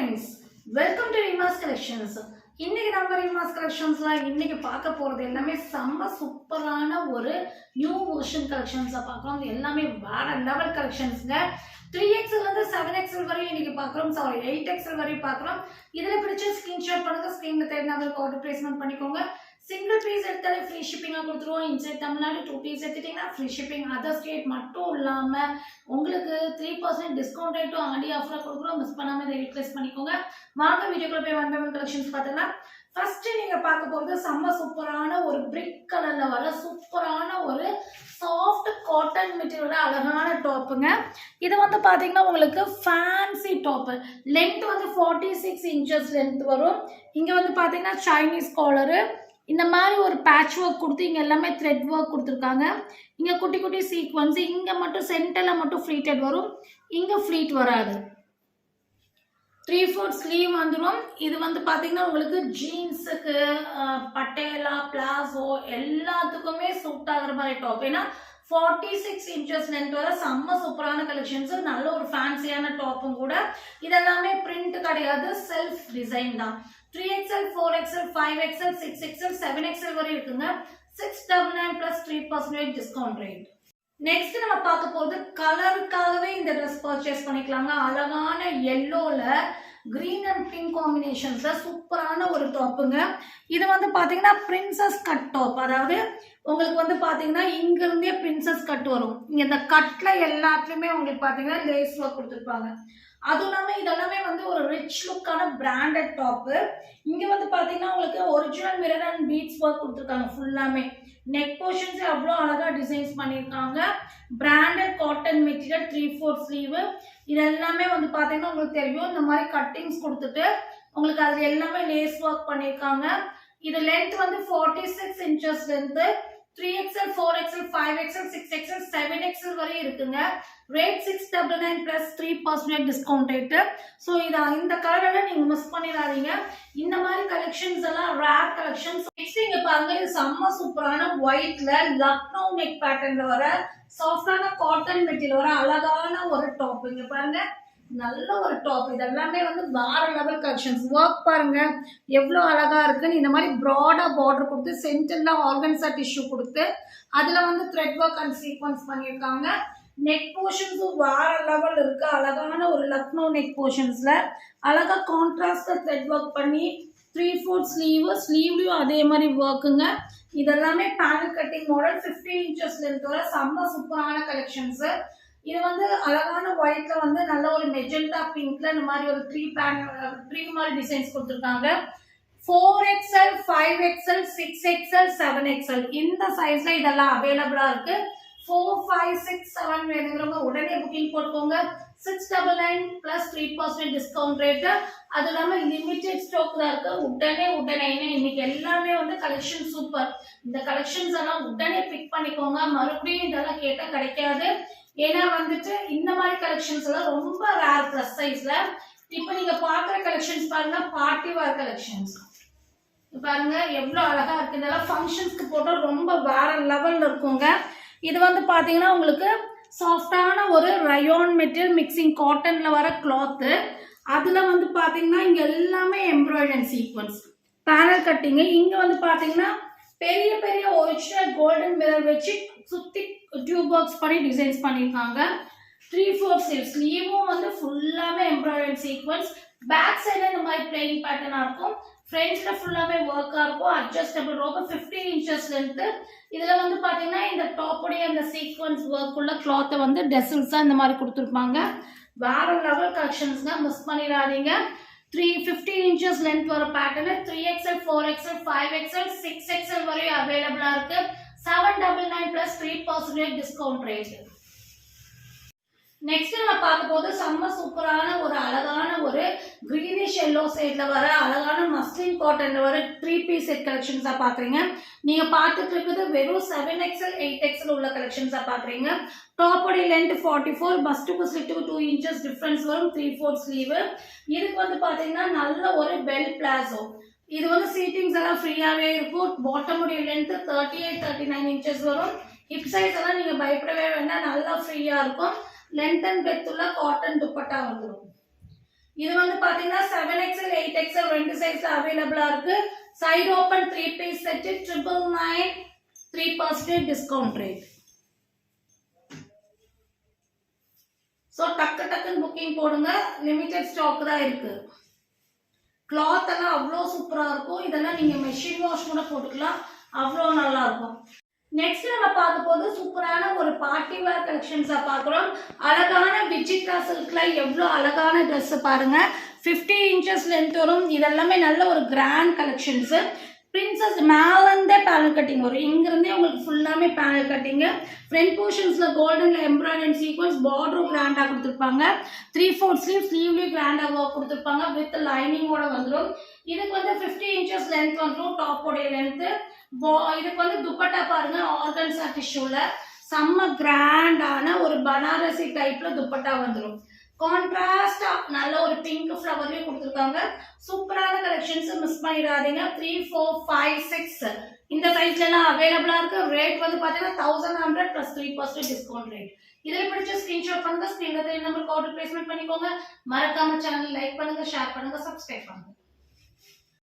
friends, welcome to Rima's Collections. இன்னைக்கு நம்ம ரிமாஸ் கலெக்ஷன்ஸ்ல இன்னைக்கு பார்க்க போறது எல்லாமே செம்ம சூப்பரான ஒரு நியூ வெர்ஷன் கலெக்ஷன்ஸா பார்க்கலாம். எல்லாமே வேற லெவல் கலெக்ஷன்ஸ்ங்க. 3XL இருந்து 7XL வரையும் இன்னைக்கு பார்க்குறோம். சாரி 8XL வரையும் பார்க்குறோம். இதுல பிடிச்ச ஸ்கிரீன்ஷாட் பண்ணுங்க. ஸ்கிரீன்ல தேடி நம்பருக்கு ஆர்டர் பிளேஸ்மெண்ட் பண்ணிக்கோங்க. சிங்கிள் பீஸ் எடுத்தாலே ஃப்ரீ ஷிப்பிங்காக கொடுத்துருவோம். இன்சைட் தமிழ்நாடு 2 பீஸ் எடுத்துட்டீங்கன்னா ஃப்ரீ ஷிப்பிங். அதர் ஸ்டேட் மட்டும் இல்லாமல் உங்களுக்கு 3% டிஸ்கவுண்ட் ரேட்டும் ஆடி ஆஃபராக கொடுக்குறோம். மிஸ் பண்ணாமல் இதை யூட்டிலைஸ் பண்ணிக்கோங்க. வாங்க வீடியோக்குள்ள போய் 1 by 1 கலெக்ஷன்ஸ் பார்த்தோம்னா ஃபர்ஸ்ட் நீங்க பார்க்க போறது செம்ம சூப்பரான ஒரு பிரிக் கலர்ல வர சூப்பரான ஒரு சாஃப்ட் காட்டன் மெட்டீரியல் அழகான டாப்புங்க. இது வந்து பாத்தீங்கன்னா உங்களுக்கு ஃபேன்சி டாப். லென்த் வந்து 46 இன்ச்சஸ் லென்த் வரும். இங்க வந்து பாத்தீங்கன்னா சைனீஸ் காலரு இந்த மாதிரி ஒரு பேட்ச் ஒர்க் கொடுத்து இங்க எல்லாமே த்ரெட் ஒர்க் கொடுத்துருக்காங்க. இங்க குட்டி குட்டி சீக்வன்ஸ், இங்க மட்டும் சென்டர்ல மட்டும் ஃப்ளீட்டட் வரும், இங்க ஃப்ளீட் வராது. 3/4 ஸ்லீவ் வந்துடும். இது வந்து பாத்தீங்கன்னா உங்களுக்கு ஜீன்ஸுக்கு, பட்டேலா, பிளாசோ எல்லாத்துக்குமே சூட் ஆகுற மாதிரி டாப். ஏன்னா 46 இன்ச்சஸ் லென்த் வர செம்ம சூப்பரான கலெக்ஷன்ஸ். நல்ல ஒரு ஃபேன்சியான டாப்பும் கூட. இதெல்லாமே பிரிண்ட் கிடையாது, செல்ஃப் டிசைன் தான். 3XL, 4XL, 5XL, 6XL, 7XL வரை இருக்குங்க. 699 plus 3% டிஸ்கவுண்ட் ரேட். நெக்ஸ்ட் நம்ம பார்க்க போறது கலருக்காகவே இந்த ட்ரெஸ் பர்ச்சேஸ் பண்ணிக்கலாங்க. அழகான எல்லோல கிரீன் அண்ட் பிங்க் காம்பினேஷன்ஸ்ல சூப்பரான ஒரு டாப்புங்க. இது வந்து பாத்தீங்கன்னா பிரின்சஸ் கட் டாப். அதாவது உங்களுக்கு வந்து பாத்தீங்கன்னா இங்க இருந்தே பிரின்சஸ் கட் வரும். இங்க இந்த கட்ல எல்லாத்துலயுமே உங்களுக்கு பாத்தீங்கன்னா லேஸ் ஒர்க் கொடுத்துருப்பாங்க. அதுவும் இல்லாம இதெல்லாமே வந்து ஒரு ரிச் லுக்கான பிராண்டட் டாப்பு. இங்க வந்து பாத்தீங்கன்னா உங்களுக்கு original mirror and beads work கொடுத்துருக்காங்க. ஃபுல்லாமே நெக் போர்ஷன்ஸ் அவ்வளோ அழகா டிசைன்ஸ் பண்ணியிருக்காங்க. Branded cotton material, 3/4 sleeve. இது எல்லாமே வந்து பாத்தீங்கன்னா உங்களுக்கு தெரியும், இந்த மாதிரி கட்டிங்ஸ் கொடுத்துட்டு உங்களுக்கு அதுல எல்லாமே லேஸ் ஒர்க் பண்ணியிருக்காங்க. இது லென்த் வந்து 46 inches length. 3XL, 4XL, 5XL, 6XL, 7XL வரை இருக்குங்க. Rate 699 plus 3% discount rate. So இந்த கலரெல்லாம் நீங்க மிஸ் பண்ணிடாதீங்க. இந்த மாதிரி கலெக்ஷன்ஸ் எல்லாம் ரேர் கலெக்ஷன்ஸ். நெக்ஸ்ட் இங்க பாருங்க, இது செம்ம சூப்பரான ஒயிட்ல லக்னோ நெக் பேட்டர்ன்ல வர சாஃப்டான காட்டன் மெட்டீரியல் வர அழகான ஒரு டாப். இங்க பாருங்க, நல்ல ஒரு டாப். இதெல்லாமே வந்து வேற லெவல் கலெக்ஷன்ஸ். ஒர்க் பாருங்க எவ்வளவு அழகா இருக்குன்னு. இந்த மாதிரி ப்ராடா பார்டர் கொடுத்து சென்டர்ல ஆர்கன்சா டிஷ்யூ கொடுத்து அதுல வந்து த்ரெட் ஒர்க் அண்ட் சீக்வன்ஸ் பண்ணியிருக்காங்க. நெக் போர்ஷன்ஸும் வேற லெவல் இருக்கு. அழகான ஒரு லக்னோ நெக் போர்ஷன்ஸ்ல அழகா கான்ட்ராஸ்டா த்ரெட் ஒர்க் பண்ணி 3/4 ஸ்லீவ். ஸ்லீவ்லயும் அதே மாதிரி ஒர்க்குங்க. இதெல்லாமே panel cutting model. 50 inches length வர செம்ம சூப்பரான கலெக்ஷன்ஸ். இது வந்து அழகான ஒயிட்ல வந்து நல்ல ஒரு மெஜெண்டா பிங்க்ல இந்த மாதிரி ஒரு ட்ரீ மாதிரி டிசைன்ஸ் கொடுத்துருக்காங்க. 4XL, 5XL, 6XL, 7XL இந்த சைஸ்ல இதெல்லாம் அவைலபிளா இருக்கு. 4, 5, 6, 7 வேணுங்கிறவங்க உடனே புக்கிங் போட்டுக்கோங்க. 699 plus 3% டிஸ்கவுண்ட் ரேட். அது இல்லாம லிமிடெட் ஸ்டாக் தான் இருக்கு. உடனே இன்னைக்கு எல்லாமே வந்து கலெக்ஷன் சூப்பர். இந்த கலெக்ஷன்ஸ் எல்லாம் உடனே பிக் பண்ணிக்கோங்க. மறுபடியும் இதெல்லாம் கேட்டா கிடைக்காது. ஏன்னா வந்துட்டு இந்த மாதிரி கலெக்ஷன்ஸ் எல்லாம் ரொம்ப ரேர் பிளஸ் சைஸ்ல. இப்ப நீங்க பாக்குற கலெக்ஷன்ஸ் பாருங்க, பார்ட்டி வேர் கலெக்ஷன்ஸ் பாருங்க எவ்வளவு அழகா இருக்கு. இதெல்லாம் ஃபங்க்ஷன்ஸ்க்கு போட்டா ரொம்ப வேற லெவல்ல இருக்குங்க. இது வந்து பாத்தீங்கன்னா உங்களுக்கு சாஃப்டான ஒரு ரயோன் மெட்டீரியல் மிக்சிங் காட்டன்ல வர கிளாத். அதுல வந்து பாத்தீங்கன்னா இங்க எல்லாமே எம்ப்ராய்டரி சீக்வன்ஸ், பேனல் கட்டிங். இங்க வந்து பாத்தீங்கன்னா பெரிய பெரிய ஒரிஜினல் கோல்டன் மிரர் வச்சு சுத்தி டியூப் ஒர்க்ஸ் பண்ணி டிசைன்ஸ் பண்ணிருக்காங்க. 3/4 ஸ்லீவ். ஸ்லீவும் வந்து ஃபுல்லாமே எம்ப்ராய்டரி சீக்வன்ஸ். பேக் சைடுல இந்த மாதிரி பிளெயின் பேட்டர்னா இருக்கும். ஃப்ரண்ட்ல ஃபுல்லாவே ஒர்க்கா இருக்கும். Adjustable rope, 50 inches length. இதுல வந்து பாத்தீங்கன்னா இந்த டாப்புடைய அந்த சீக்வன்ஸ் ஒர்க் உள்ள கிளாத்தை வந்து டெசில்ஸா இந்த மாதிரி கொடுத்துருப்பாங்க. வேற லெவல் கலெக்ஷன்ஸ்ங்க, மிஸ் பண்ணிடாதீங்க. 50 இன்ச்சஸ் லென்த் வர pattern 3XL, 4XL, 5XL, 6XL வரை அவைலபிளா இருக்கு. 799 plus 3% டிஸ்கவுண்ட் ரேட். நெக்ஸ்ட் நம்ம பார்க்க போது செம்ம சூப்பரான ஒரு அழகான ஒரு கிரீனிஷ் எல்லோ சைட்ல வர அழகான மஸ்லின் காட்டன்ல வர 3 பீஸ் செட் கலெக்ஷன்ஸா பாக்குறீங்க. நீங்க பார்த்துட்டு இருக்குது வெறும் 7XL, 8XL உள்ள கலெக்ஷன்ஸா பாக்குறீங்க. டாப்போட லென்த் 44, பஸ்டுக்கு ஸ்லிட்டுக்கு 2 இன்ச்சஸ் டிஃபரன்ஸ் வரும். 3/4 ஸ்லீவ். இதுக்கு வந்து பாத்தீங்கன்னா நல்ல ஒரு பெல் பிளாசோ. இது வந்து சீட்டிங்ஸ் எல்லாம் ஃப்ரீயாவே இருக்கும். பாட்டமுடைய லென்த் 38, 39 இன்ச்சஸ் வரும். ஹிப் சைஸ் எல்லாம் நீங்க பயப்படவே வேண்டாம், நல்லா ஃப்ரீயா இருக்கும். லென்த் அண்ட் பெத்துள்ள காட்டன் துப்பட்டா வந்துடும். இது வந்து பாத்தீங்கன்னா 7XL 8XL ரெண்டு சைஸ்ல அவைலபிளா இருக்கு. Side open 3 piece set 999 3% discount rate. So டக்குன்னு புக்கிங் போடுங்க, லிமிடெட் ஸ்டாக் தான் இருக்கு. கிளாத் எல்லாம் அவ்வளோ சூப்பரா இருக்கும். இதெல்லாம் நீங்க மெஷின் வாஷ் கூட போட்டுக்கலாம், அவ்வளோ நல்லா இருக்கும். நெக்ஸ்ட் நம்ம பார்க்க போது சூப்பரான ஒரு பார்ட்டி வேர் கலெக்ஷன்ஸா பார்க்குறோம். அழகான விசித்ரா சில்க்ல எவ்வளோ அழகான ட்ரெஸ் பாருங்க. 50 இன்ச்சஸ் லென்த் வரும். இதெல்லாமே நல்ல ஒரு கிராண்ட் கலெக்ஷன்ஸ். பிரின்சஸ் மேலேருந்தே பேனல் கட்டிங் வரும். இங்கிருந்தே உங்களுக்கு ஃபுல்லாமே பேனல் கட்டிங். ஃப்ரண்ட் போர்ஷன்ஸ்ல கோல்டன் எம்ப்ராய்டரி சீக்வன்ஸ், பார்டரும் கிராண்டா கொடுத்துருப்பாங்க. 3/4 ஸ்லீவ்லயும் கிராண்டா ஒர்க் கொடுத்துருப்பாங்க. வித் லைனிங்கோட வந்துடும். இதுக்கு வந்து 50 இன்ச்சஸ் லென்த் வந்துடும். டாப்போடைய லென்த். இதுக்கு வந்து துப்பட்டா பாருங்க, ஆர்கன்சா டிஷ்யூல செம்ம கிராண்டான ஒரு பனாரசி டைப்ல துப்பட்டா வந்துடும். கான்ட்ராஸ்டா நல்ல ஒரு பிங்க் ஃப்ளவர்லயும் கொடுத்துருக்காங்க. சூப்பரான கலெக்ஷன்ஸ், மிஸ் பண்ணிடாதீங்க. 3, 4, 5, 6 இந்த சைஸ்ல எல்லாம் அவைலபிளா இருக்கு. ரேட் வந்து பாத்தீங்கன்னா 1100 + 3% டிஸ்கவுண்ட் ரேட். இதில் பிடிச்ச ஸ்கிரீன்ஷாட் பண்ணுங்க, ஸ்கிரீன்ல நம்பருக்கு ஆர்டர் பிளேஸ்மெண்ட் பண்ணிக்கோங்க. மறக்காம சேனல் லைக் பண்ணுங்க, ஷேர் பண்ணுங்க, சப்ஸ்கிரைப் பண்ணுங்க.